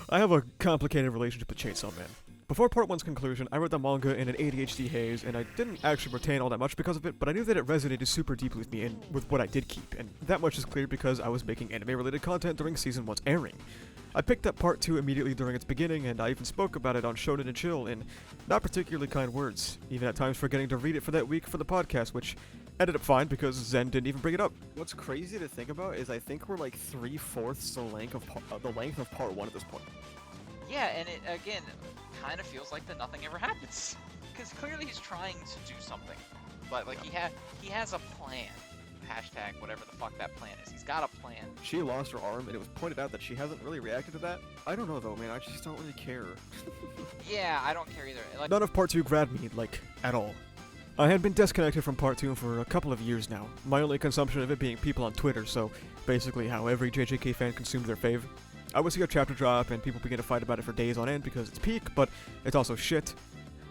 I have a complicated relationship with Chainsaw Man. Before Part 1's conclusion, I read the manga in an ADHD haze, and I didn't actually retain all that much because of it, but I knew that it resonated super deeply with me and with what I did keep, and that much is clear because I was making anime-related content during Season 1's airing. I picked up Part 2 immediately during its beginning, and I even spoke about it on Shonen and Chill in not particularly kind words, even at times forgetting to read it for that week for the podcast, which ended up fine because Zen didn't even bring it up. What's crazy to think about is I think we're like 3/4 the length of Part 1 at this point. Yeah, and it, again, kind of feels like that nothing ever happens. Because clearly he's trying to do something. But, like, he has a plan. Hashtag whatever the fuck that plan is. He's got a plan. She lost her arm, and it was pointed out that she hasn't really reacted to that. I don't know, though, man. I just don't really care. Yeah, I don't care either. Like, none of Part 2 grabbed me, like, at all. I had been disconnected from Part 2 for a couple of years now. My only consumption of it being people on Twitter, so basically how every JJK fan consumed their fave. I would see a chapter drop and people begin to fight about it for days on end because it's peak, but it's also shit.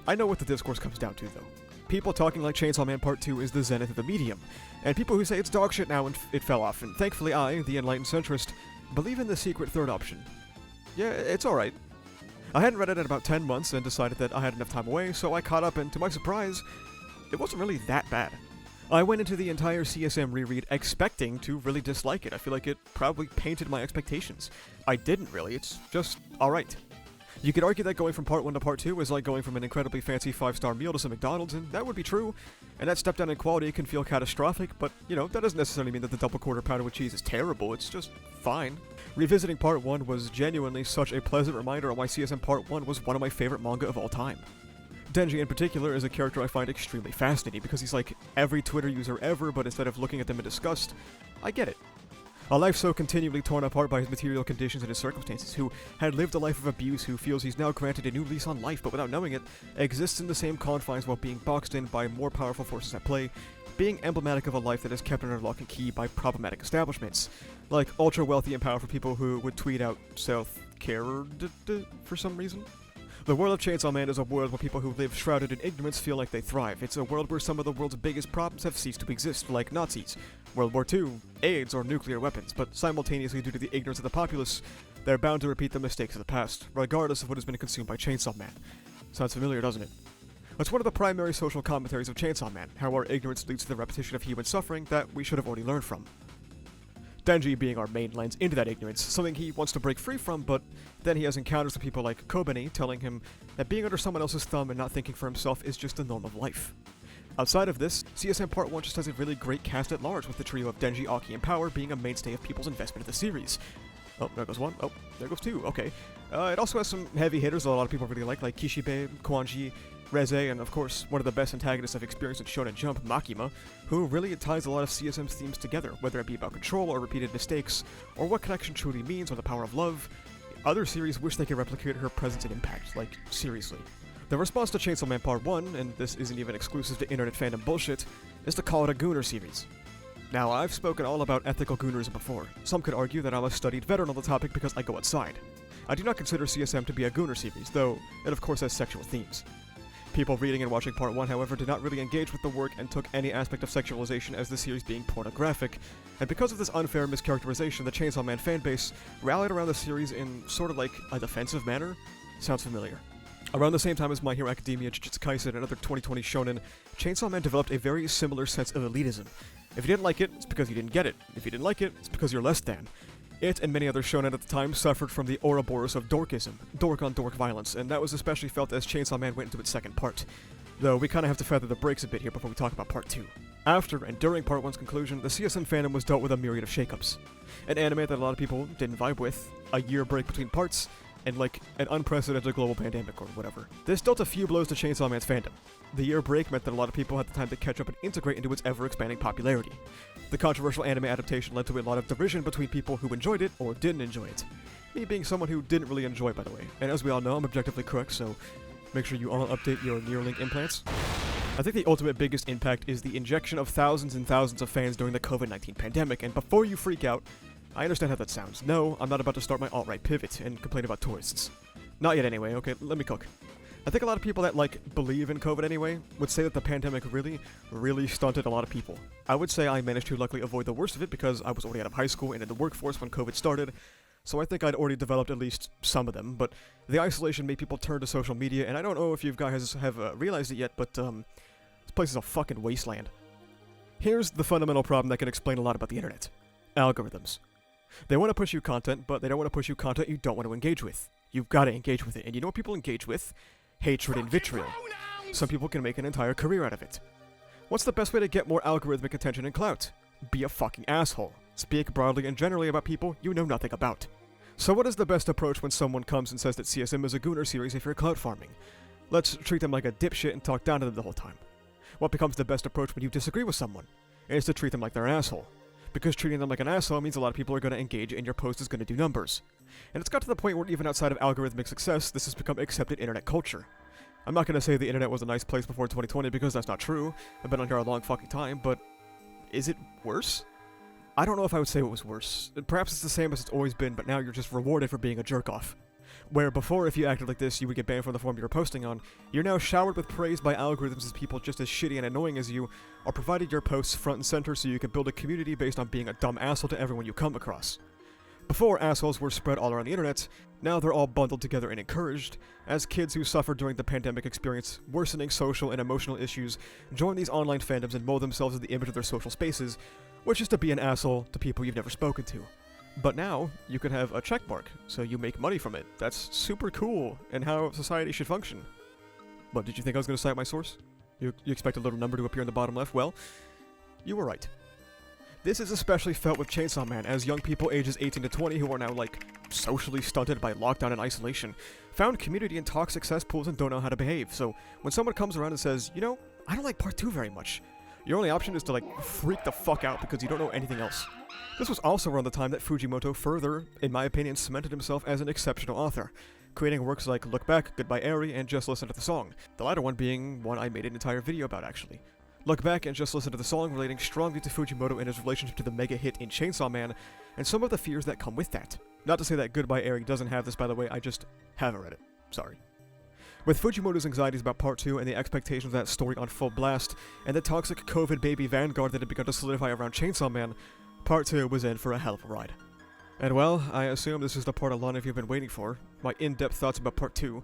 I know what the discourse comes down to, though. People talking like Chainsaw Man Part 2 is the zenith of the medium, and people who say it's dog shit now and it fell off, and thankfully I, the enlightened centrist, believe in the secret third option. Yeah, it's alright. I hadn't read it in about 10 months and decided that I had enough time away, so I caught up, and to my surprise, it wasn't really that bad. I went into the entire CSM reread expecting to really dislike it. I feel like it probably painted my expectations. I didn't really, it's just alright. You could argue that going from Part 1 to Part 2 is like going from an incredibly fancy 5-star meal to some McDonald's, and that would be true, and that step down in quality can feel catastrophic, but, you know, that doesn't necessarily mean that the double quarter pounder with cheese is terrible, it's just fine. Revisiting Part 1 was genuinely such a pleasant reminder on why CSM Part 1 was one of my favorite manga of all time. Denji in particular is a character I find extremely fascinating because he's like every Twitter user ever, but instead of looking at them in disgust, I get it. A life so continually torn apart by his material conditions and his circumstances, who had lived a life of abuse, who feels he's now granted a new lease on life but without knowing it, exists in the same confines while being boxed in by more powerful forces at play, being emblematic of a life that is kept under lock and key by problematic establishments, like ultra-wealthy and powerful people who would tweet out self-care for some reason. The world of Chainsaw Man is a world where people who live shrouded in ignorance feel like they thrive. It's a world where some of the world's biggest problems have ceased to exist, like Nazis, World War II, AIDS, or nuclear weapons, but simultaneously due to the ignorance of the populace, they're bound to repeat the mistakes of the past, regardless of what has been consumed by Chainsaw Man. Sounds familiar, doesn't it? It's one of the primary social commentaries of Chainsaw Man, how our ignorance leads to the repetition of human suffering that we should have already learned from. Denji being our main lens into that ignorance, something he wants to break free from, but then he has encounters with people like Kobeni telling him that being under someone else's thumb and not thinking for himself is just the norm of life. Outside of this, CSM Part 1 just has a really great cast at large, with the trio of Denji, Aki, and Power being a mainstay of people's investment in the series. Oh, there goes one. Oh, there goes two. Okay. It also has some heavy hitters that a lot of people really like Kishibe, Kwanji, Reze, and of course, one of the best antagonists I've experienced in Shonen Jump, Makima, who really ties a lot of CSM's themes together, whether it be about control or repeated mistakes, or what connection truly means or the power of love. Other series wish they could replicate her presence and impact, like, seriously. The response to Chainsaw Man Part 1, and this isn't even exclusive to internet fandom bullshit, is to call it a Gooner series. Now, I've spoken all about ethical goonerism before. Some could argue that I'm a studied veteran on the topic because I go outside. I do not consider CSM to be a Gooner series, though it of course has sexual themes. People reading and watching Part 1, however, did not really engage with the work and took any aspect of sexualization as the series being pornographic, and because of this unfair mischaracterization, the Chainsaw Man fanbase rallied around the series in sort of like a defensive manner. Sounds familiar. Around the same time as My Hero Academia, Jujutsu Kaisen, and other 2020 shonen, Chainsaw Man developed a very similar sense of elitism. If you didn't like it, it's because you didn't get it. If you didn't like it, it's because you're less than. It and many other shonen at the time suffered from the Ouroboros of dorkism, dork-on-dork violence, and that was especially felt as Chainsaw Man went into its second part. Though we kinda have to feather the brakes a bit here before we talk about Part 2. After and during Part 1's conclusion, the CSM fandom was dealt with a myriad of shakeups. An anime that a lot of people didn't vibe with, a year break between parts, and like an unprecedented global pandemic or whatever. This dealt a few blows to Chainsaw Man's fandom. The year break meant that a lot of people had the time to catch up and integrate into its ever-expanding popularity. The controversial anime adaptation led to a lot of derision between people who enjoyed it or didn't enjoy it. Me being someone who didn't really enjoy it, by the way. And as we all know, I'm objectively correct, so make sure you all update your Neuralink implants. I think the ultimate biggest impact is the injection of thousands and thousands of fans during the COVID-19 pandemic, and before you freak out, I understand how that sounds. No, I'm not about to start my alt-right pivot and complain about tourists. Not yet anyway, okay, let me cook. I think a lot of people that, like, believe in COVID anyway, would say that the pandemic really stunted a lot of people. I would say I managed to luckily avoid the worst of it because I was already out of high school and in the workforce when COVID started, so I think I'd already developed at least some of them, but the isolation made people turn to social media, and I don't know if you guys have realized it yet, but this place is a fucking wasteland. Here's the fundamental problem that can explain a lot about the internet. Algorithms. They want to push you content, but they don't want to push you content you don't want to engage with. You've got to engage with it, and you know what people engage with? Hatred and vitriol. Some people can make an entire career out of it. What's the best way to get more algorithmic attention and clout? Be a fucking asshole. Speak broadly and generally about people you know nothing about. So what is the best approach when someone comes and says that CSM is a gooner series if you're clout farming? Let's treat them like a dipshit and talk down to them the whole time. What becomes the best approach when you disagree with someone? Is to treat them like they're an asshole. Because treating them like an asshole means a lot of people are going to engage and your post is going to do numbers. And it's got to the point where even outside of algorithmic success, this has become accepted internet culture. I'm not going to say the internet was a nice place before 2020 because that's not true. I've been on here a long fucking time, but is it worse? I don't know if I would say it was worse. Perhaps it's the same as it's always been, but now you're just rewarded for being a jerk-off. Where before, if you acted like this, you would get banned from the forum you were posting on, you're now showered with praise by algorithms as people just as shitty and annoying as you are provided your posts front and center so you can build a community based on being a dumb asshole to everyone you come across. Before, assholes were spread all around the internet, now they're all bundled together and encouraged, as kids who suffered during the pandemic experience worsening social and emotional issues join these online fandoms and mold themselves as the image of their social spaces, which is to be an asshole to people you've never spoken to. But now, you can have a checkmark, so you make money from it. That's super cool, and how society should function. What, did you think I was going to cite my source? You expect a little number to appear in the bottom left? Well, you were right. This is especially felt with Chainsaw Man, as young people ages 18 to 20 who are now, like, socially stunted by lockdown and isolation, found community in toxic cesspools and don't know how to behave. So, when someone comes around and says, you know, I don't like part 2 very much, your only option is to, like, freak the fuck out because you don't know anything else. This was also around the time that Fujimoto further, in my opinion, cemented himself as an exceptional author, creating works like Look Back, Goodbye Eri, and Just Listen to the Song, the latter one being one I made an entire video about, actually. Look Back and Just Listen to the Song relating strongly to Fujimoto and his relationship to the mega hit in Chainsaw Man, and some of the fears that come with that. Not to say that Goodbye Eri doesn't have this, by the way, I just haven't read it. Sorry. With Fujimoto's anxieties about Part 2 and the expectations of that story on full blast, and the toxic COVID baby vanguard that had begun to solidify around Chainsaw Man, Part 2 was in for a hell of a ride. And well, I assume this is the part a lot of you have been waiting for, my in-depth thoughts about Part 2.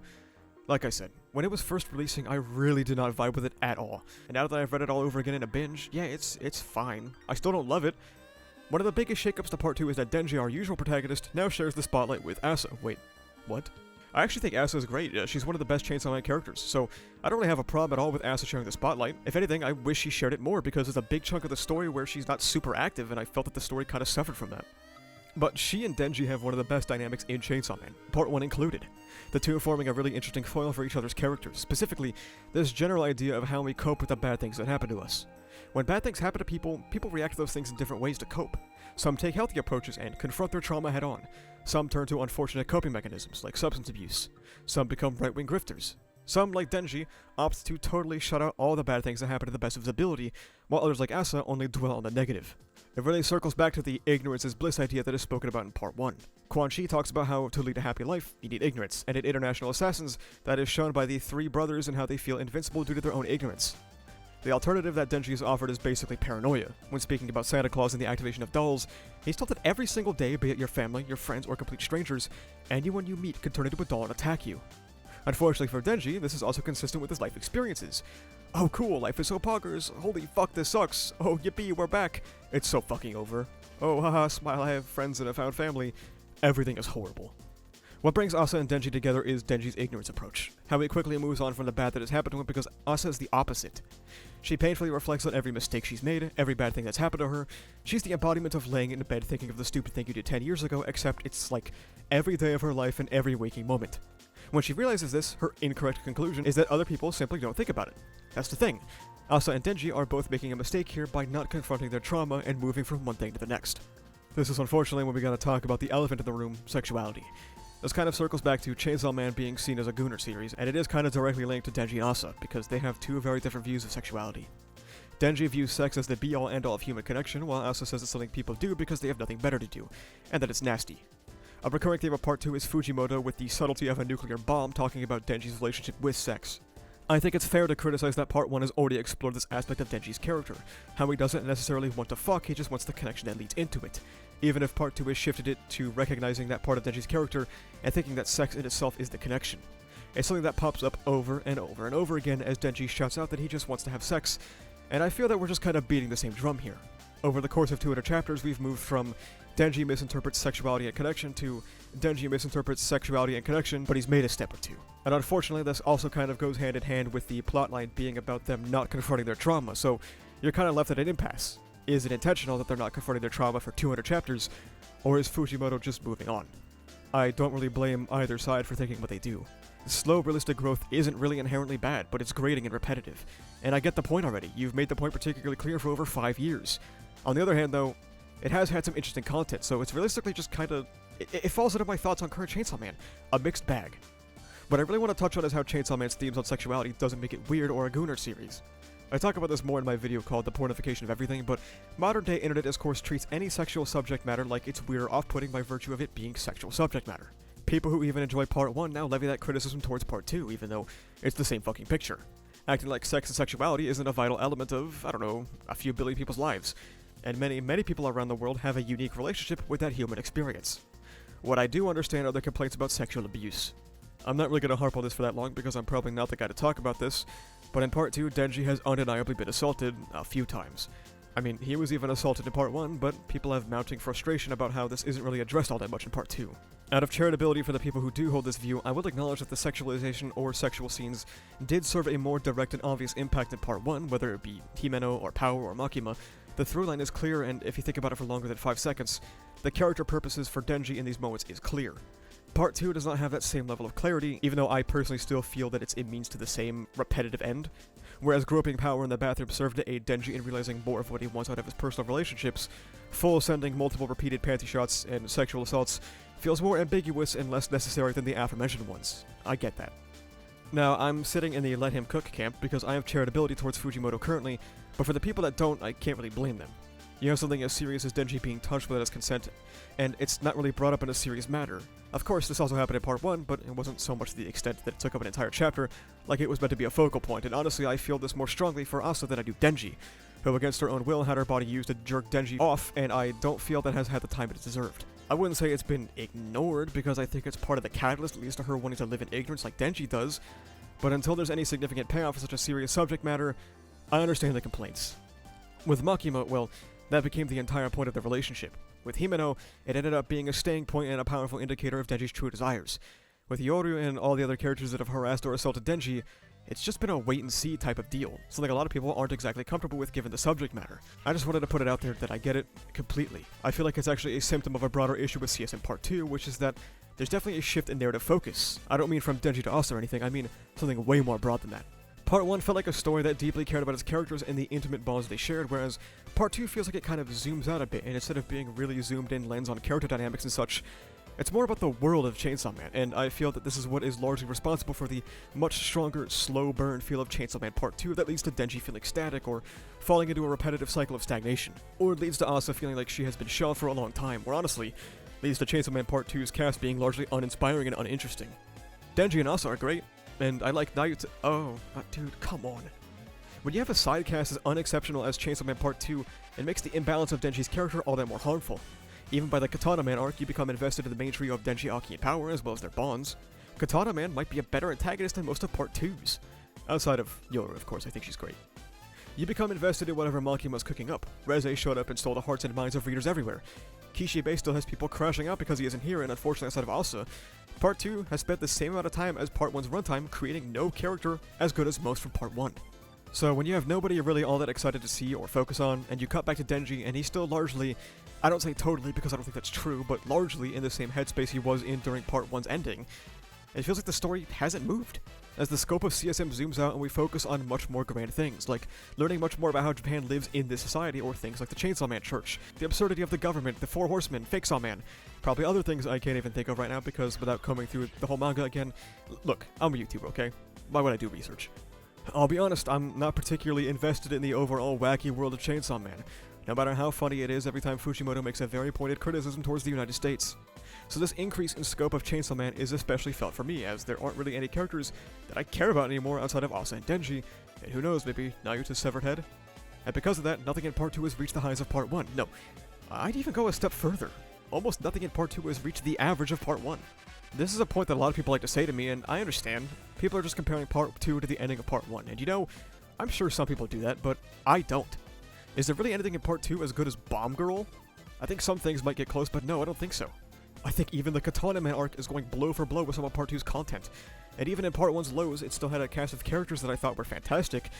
Like I said, when it was first releasing, I really did not vibe with it at all. And now that I've read it all over again in a binge, yeah, it's fine. I still don't love it. One of the biggest shakeups to Part 2 is that Denji, our usual protagonist, now shares the spotlight with Asa. Wait, what? I actually think Asa is great. She's one of the best Chainsaw Man characters, so I don't really have a problem at all with Asa sharing the spotlight. If anything, I wish she shared it more because there's a big chunk of the story where she's not super active, and I felt that the story kind of suffered from that. But she and Denji have one of the best dynamics in Chainsaw Man, Part 1 included. The two forming a really interesting foil for each other's characters, specifically this general idea of how we cope with the bad things that happen to us. When bad things happen to people, people react to those things in different ways to cope. Some take healthy approaches and confront their trauma head-on. Some turn to unfortunate coping mechanisms, like substance abuse. Some become right-wing grifters. Some, like Denji, opt to totally shut out all the bad things that happen to the best of his ability, while others like Asa only dwell on the negative. It really circles back to the ignorance is bliss idea that is spoken about in Part 1. Quan Chi talks about how to lead a happy life, you need ignorance, and in International Assassins, that is shown by the three brothers and how they feel invincible due to their own ignorance. The alternative that Denji is offered is basically paranoia. When speaking about Santa Claus and the activation of dolls, he's told that every single day, be it your family, your friends, or complete strangers, anyone you meet could turn into a doll and attack you. Unfortunately for Denji, this is also consistent with his life experiences. Oh cool, life is so poggers, holy fuck this sucks, oh yippee, we're back, it's so fucking over. Oh haha, smile, I have friends and a found family. Everything is horrible. What brings Asa and Denji together is Denji's ignorance approach, how he quickly moves on from the bad that has happened to him because Asa is the opposite. She painfully reflects on every mistake she's made, every bad thing that's happened to her. She's the embodiment of laying in bed thinking of the stupid thing you did 10 years ago, except it's like every day of her life and every waking moment. When she realizes this, her incorrect conclusion is that other people simply don't think about it. That's the thing. Asa and Denji are both making a mistake here by not confronting their trauma and moving from one thing to the next. This is unfortunately when we gotta talk about the elephant in the room, sexuality. This kind of circles back to Chainsaw Man being seen as a gooner series, and it is kind of directly linked to Denji and Asa, because they have two very different views of sexuality. Denji views sex as the be-all end-all of human connection, while Asa says it's something people do because they have nothing better to do, and that it's nasty. A recurring theme of Part 2 is Fujimoto with the subtlety of a nuclear bomb talking about Denji's relationship with sex. I think it's fair to criticize that Part 1 has already explored this aspect of Denji's character, how he doesn't necessarily want to fuck, he just wants the connection that leads into it. even if part 2 has shifted it to recognizing that part of Denji's character and thinking that sex in itself is the connection. It's something that pops up over and over and over again as Denji shouts out that he just wants to have sex, and I feel that we're just kind of beating the same drum here. Over the course of 200 chapters, we've moved from Denji misinterprets sexuality and connection to Denji misinterprets sexuality and connection, but he's made a step or two. And unfortunately, this also kind of goes hand in hand with the plotline being about them not confronting their trauma, so you're kind of left at an impasse. Is it intentional that they're not confronting their trauma for 200 chapters, or is Fujimoto just moving on? I don't really blame either side for thinking what they do. Slow, realistic growth isn't really inherently bad, but it's grating and repetitive. And I get the point already. You've made the point particularly clear for over 5 years. On the other hand, though, it has had some interesting content, so it's realistically just kind of... It falls into my thoughts on current Chainsaw Man. A mixed bag. What I really want to touch on is how Chainsaw Man's themes on sexuality doesn't make it weird or a Gooner series. I talk about this more in my video called The Pornification of Everything, but modern-day internet discourse treats any sexual subject matter like it's weird or off-putting by virtue of it being sexual subject matter. People who even enjoy Part 1 now levy that criticism towards Part 2, even though it's the same fucking picture. Acting like sex and sexuality isn't a vital element of, I don't know, a few billion people's lives. And many people around the world have a unique relationship with that human experience. What I do understand are the complaints about sexual abuse. I'm not really going to harp on this for that long because I'm probably not the guy to talk about this, but in Part 2, Denji has undeniably been assaulted a few times. I mean, he was even assaulted in Part 1, but people have mounting frustration about how this isn't really addressed all that much in Part 2. Out of charitability for the people who do hold this view, I will acknowledge that the sexualization or sexual scenes did serve a more direct and obvious impact in Part 1, whether it be Himeno or Power or Makima. The through line is clear, and if you think about it for longer than 5 seconds, the character purposes for Denji in these moments is clear. Part 2 does not have that same level of clarity, even though I personally still feel that it's a means to the same repetitive end. Whereas groping Power in the bathroom served to aid Denji in realizing more of what he wants out of his personal relationships, full sending multiple repeated panty shots and sexual assaults feels more ambiguous and less necessary than the aforementioned ones. I get that. Now, I'm sitting in the let him cook camp because I have charitability towards Fujimoto currently, but for the people that don't, I can't really blame them. You have something as serious as Denji being touched without his consent, and it's not really brought up in a serious matter. Of course, this also happened in Part 1, but it wasn't so much to the extent that it took up an entire chapter, like it was meant to be a focal point, and honestly I feel this more strongly for Asa than I do Denji, who against her own will had her body used to jerk Denji off, and I don't feel that has had the time it deserved. I wouldn't say it's been ignored, because I think it's part of the catalyst that leads to her wanting to live in ignorance like Denji does, but until there's any significant payoff for such a serious subject matter, I understand the complaints. With Makima, well, that became the entire point of the relationship. With Himeno, it ended up being a staying point and a powerful indicator of Denji's true desires. With Yoru and all the other characters that have harassed or assaulted Denji, it's just been a wait-and-see type of deal, something a lot of people aren't exactly comfortable with given the subject matter. I just wanted to put it out there that I get it completely. I feel like it's actually a symptom of a broader issue with CSM Part 2, which is that there's definitely a shift in narrative focus. I don't mean from Denji to Asa or anything, I mean something way more broad than that. Part 1 felt like a story that deeply cared about its characters and the intimate bonds they shared, whereas Part 2 feels like it kind of zooms out a bit, and instead of being really zoomed in lens on character dynamics and such, it's more about the world of Chainsaw Man, and I feel that this is what is largely responsible for the much stronger, slow burn feel of Chainsaw Man Part 2 that leads to Denji feeling static or falling into a repetitive cycle of stagnation, or it leads to Asa feeling like she has been shelved for a long time, or honestly, leads to Chainsaw Man Part 2's cast being largely uninspiring and uninteresting. Denji and Asa are great, and I like Naruto. Oh, dude, come on. When you have a side cast as unexceptional as Chainsaw Man Part 2, it makes the imbalance of Denji's character all that more harmful. Even by the Katana Man arc, you become invested in the main trio of Denji, Aki, and Power, as well as their bonds. Katana Man might be a better antagonist than most of Part 2's. Outside of Yoru, of course, I think she's great. You become invested in whatever Makima's cooking up. Reze showed up and stole the hearts and minds of readers everywhere. Kishibe still has people crashing out because he isn't here, and unfortunately outside of Asa, Part 2 has spent the same amount of time as Part 1's runtime creating no character as good as most from Part 1. So when you have nobody you're really all that excited to see or focus on, and you cut back to Denji and he's still largely, I don't say totally because I don't think that's true, but largely in the same headspace he was in during Part 1's ending, it feels like the story hasn't moved. As the scope of CSM zooms out and we focus on much more grand things, like learning much more about how Japan lives in this society, or things like the Chainsaw Man Church, the absurdity of the government, the Four Horsemen, Fake Saw Man, probably other things I can't even think of right now because without combing through the whole manga again, look, I'm a YouTuber, okay? Why would I do research? I'll be honest, I'm not particularly invested in the overall wacky world of Chainsaw Man, no matter how funny it is every time Fujimoto makes a very pointed criticism towards the United States. So this increase in scope of Chainsaw Man is especially felt for me, as there aren't really any characters that I care about anymore outside of Asa and Denji, and who knows, maybe Naruto's severed head? And because of that, nothing in Part 2 has reached the highs of Part 1. No, I'd even go a step further. Almost nothing in Part 2 has reached the average of Part 1. This is a point that a lot of people like to say to me, and I understand. People are just comparing Part 2 to the ending of Part 1, and you know, I'm sure some people do that, but I don't. Is there really anything in Part 2 as good as Bomb Girl? I think some things might get close, but no, I don't think so. I think even the Katana Man arc is going blow for blow with some of Part 2's content. And even in Part 1's lows, it still had a cast of characters that I thought were fantastic.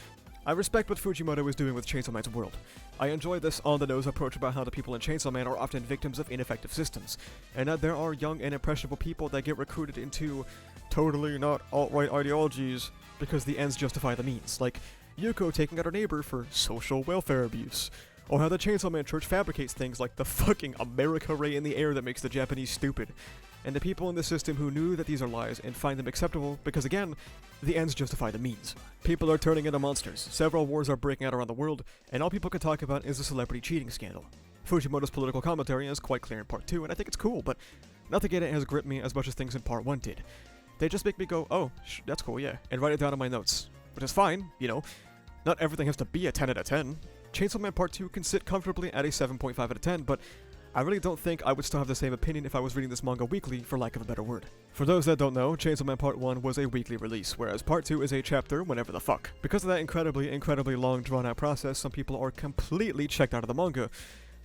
I respect what Fujimoto is doing with Chainsaw Man's world. I enjoy this on-the-nose approach about how the people in Chainsaw Man are often victims of ineffective systems, and that there are young and impressionable people that get recruited into totally not alt-right ideologies because the ends justify the means, like Yuko taking out her neighbor for social welfare abuse. Or how the Chainsaw Man Church fabricates things like the fucking America ray in the air that makes the Japanese stupid. And the people in the system who knew that these are lies and find them acceptable because, again, the ends justify the means. People are turning into monsters, several wars are breaking out around the world, and all people can talk about is the celebrity cheating scandal. Fujimoto's political commentary is quite clear in Part 2, and I think it's cool, but nothing in it has gripped me as much as things in Part 1 did. They just make me go, oh, that's cool, yeah, and write it down in my notes. Which is fine, you know. Not everything has to be a 10 out of 10. Chainsaw Man Part 2 can sit comfortably at a 7.5 out of 10, but I really don't think I would still have the same opinion if I was reading this manga weekly, for lack of a better word. For those that don't know, Chainsaw Man Part 1 was a weekly release, whereas Part 2 is a chapter whenever the fuck. Because of that incredibly long drawn-out process, some people are completely checked out of the manga.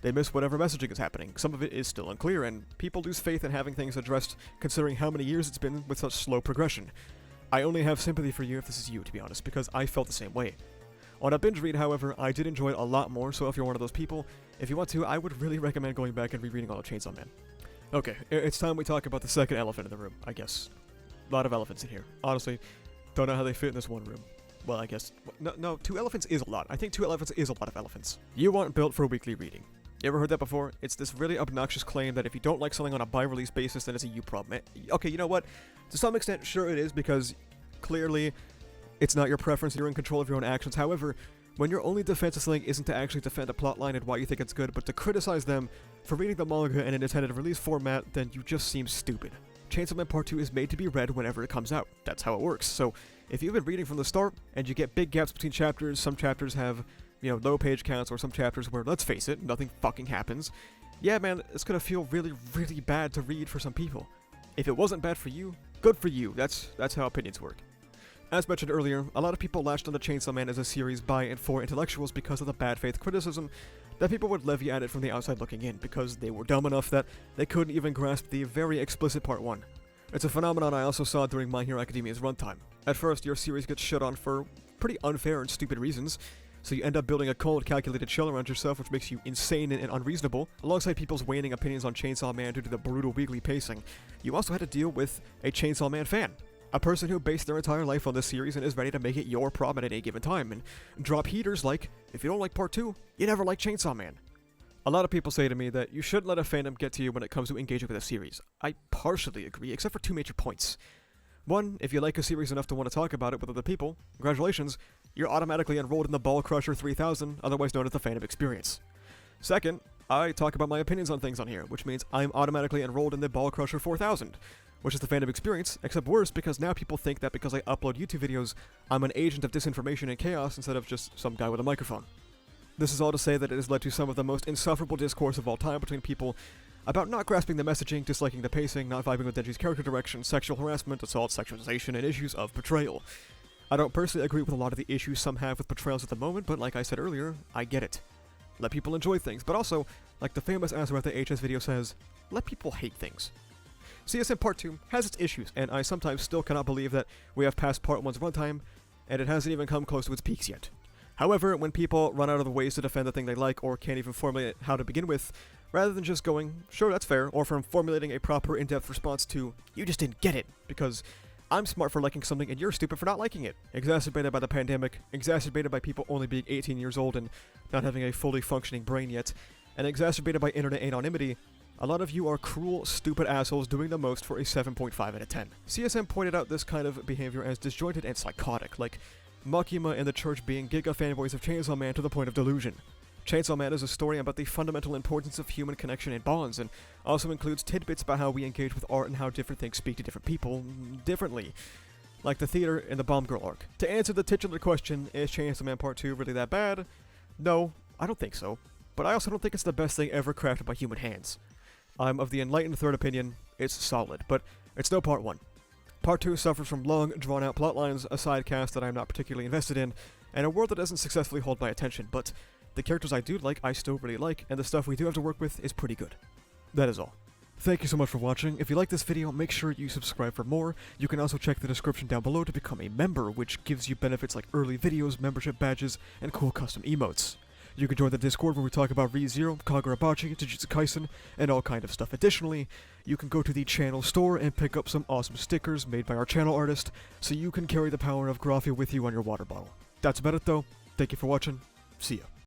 They miss whatever messaging is happening. Some of it is still unclear, and people lose faith in having things addressed considering how many years it's been with such slow progression. I only have sympathy for you if this is you, to be honest, because I felt the same way. On a binge read, however, I did enjoy it a lot more, so if you're one of those people, if you want to, I would really recommend going back and rereading all of Chainsaw Man. Okay, it's time we talk about the second elephant in the room, I guess. A lot of elephants in here. Honestly, don't know how they fit in this one room. Well, I guess... No, 2 elephants is a lot. I think 2 elephants is a lot of elephants. You aren't built for weekly reading. You ever heard that before? It's this really obnoxious claim that if you don't like something on a bi-release basis, then it's a you problem. Okay, you know what? To some extent, sure it is, because clearly it's not your preference, you're in control of your own actions. However, when your only defense of something isn't to actually defend a plotline and why you think it's good, but to criticize them for reading the manga in an intended release format, then you just seem stupid. Chainsaw Man Part 2 is made to be read whenever it comes out. That's how it works. So, if you've been reading from the start, and you get big gaps between chapters, some chapters have, you know, low page counts, or some chapters where, let's face it, nothing fucking happens, yeah man, it's gonna feel really bad to read for some people. If it wasn't bad for you, good for you. That's how opinions work. As mentioned earlier, a lot of people latched onto Chainsaw Man as a series by and for intellectuals because of the bad faith criticism that people would levy at it from the outside looking in, because they were dumb enough that they couldn't even grasp the very explicit Part 1. It's a phenomenon I also saw during My Hero Academia's runtime. At first, your series gets shit on for pretty unfair and stupid reasons, so you end up building a cold, calculated shell around yourself, which makes you insane and unreasonable. Alongside people's waning opinions on Chainsaw Man due to the brutal weekly pacing, you also had to deal with a Chainsaw Man fan. A person who based their entire life on this series and is ready to make it your problem at any given time, and drop heaters like, if you don't like Part 2, you never like Chainsaw Man. A lot of people say to me that you shouldn't let a fandom get to you when it comes to engaging with a series. I partially agree, except for 2 major points. One, if you like a series enough to want to talk about it with other people, congratulations, you're automatically enrolled in the Ball Crusher 3000, otherwise known as the Fandom Experience. Second, I talk about my opinions on things on here, which means I'm automatically enrolled in the Ball Crusher 4000. Which is the Fandom Experience, except worse because now people think that because I upload YouTube videos, I'm an agent of disinformation and chaos instead of just some guy with a microphone. This is all to say that it has led to some of the most insufferable discourse of all time between people about not grasping the messaging, disliking the pacing, not vibing with Denji's character direction, sexual harassment, assault, sexualization, and issues of betrayal. I don't personally agree with a lot of the issues some have with portrayals at the moment, but like I said earlier, I get it. Let people enjoy things, but also, like the famous Asa and Denji video says, let people hate things. CSM Part 2 has its issues, and I sometimes still cannot believe that we have passed Part 1's runtime, and it hasn't even come close to its peaks yet. However, when people run out of the ways to defend the thing they like or can't even formulate how to begin with, rather than just going, sure, that's fair, or from formulating a proper in-depth response to, you just didn't get it, because I'm smart for liking something and you're stupid for not liking it. Exacerbated by the pandemic, exacerbated by people only being 18 years old and not having a fully functioning brain yet, and exacerbated by internet anonymity, a lot of you are cruel, stupid assholes doing the most for a 7.5 out of 10. CSM pointed out this kind of behavior as disjointed and psychotic, like Makima and the church being giga fanboys of Chainsaw Man to the point of delusion. Chainsaw Man is a story about the fundamental importance of human connection and bonds, and also includes tidbits about how we engage with art and how different things speak to different people differently, like the theater and the Bomb Girl arc. To answer the titular question, is Chainsaw Man Part 2 really that bad? No, I don't think so. but I also don't think it's the best thing ever crafted by human hands. I'm of the enlightened third opinion, it's solid, but it's no part 1. Part 2 suffers from long, drawn-out plotlines, a side cast that I'm not particularly invested in, and a world that doesn't successfully hold my attention, but the characters I do like, I still really like, and the stuff we do have to work with is pretty good. That is all. Thank you so much for watching. If you like this video, make sure you subscribe for more. You can also check the description down below to become a member, which gives you benefits like early videos, membership badges, and cool custom emotes. You can join the Discord where we talk about ReZero, Kagurabachi, Jujutsu Kaisen, and all kind of stuff. Additionally, you can go to the channel store and pick up some awesome stickers made by our channel artist, so you can carry the power of Graphia with you on your water bottle. That's about it though. Thank you for watching. See ya.